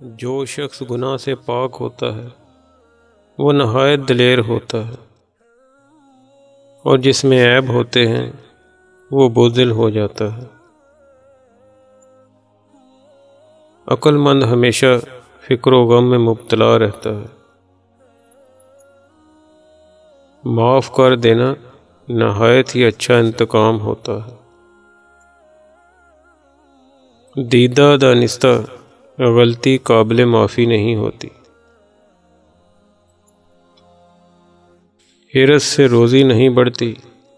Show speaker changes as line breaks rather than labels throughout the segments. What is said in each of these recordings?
جو شخص گناہ سے پاک ہوتا ہے وہ نہایت دلیر ہوتا ہے، اور جس میں عیب ہوتے ہیں وہ بزدل ہو جاتا ہے۔ عقل مند ہمیشہ فکر و غم میں مبتلا رہتا ہے۔ معاف کر دینا نہایت ہی اچھا انتقام ہوتا ہے۔ دیدہ دانستہ غلطی قابل معافی نہیں ہوتی۔ حرص سے روزی نہیں بڑھتی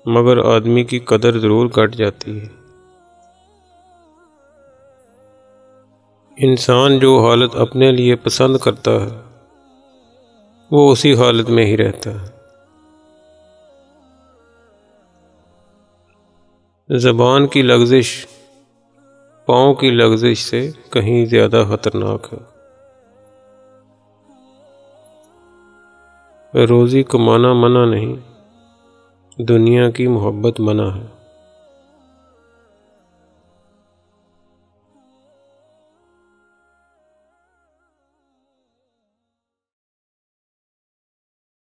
مگر آدمی کی قدر ضرور گھٹ جاتی ہے۔ انسان جو حالت اپنے لیے پسند کرتا ہے وہ اسی حالت میں ہی رہتا ہے۔ زبان کی لغزش پاؤں کی لغزش سے کہیں زیادہ خطرناک ہے۔ روزی کمانا منع نہیں، دنیا کی محبت منع ہے۔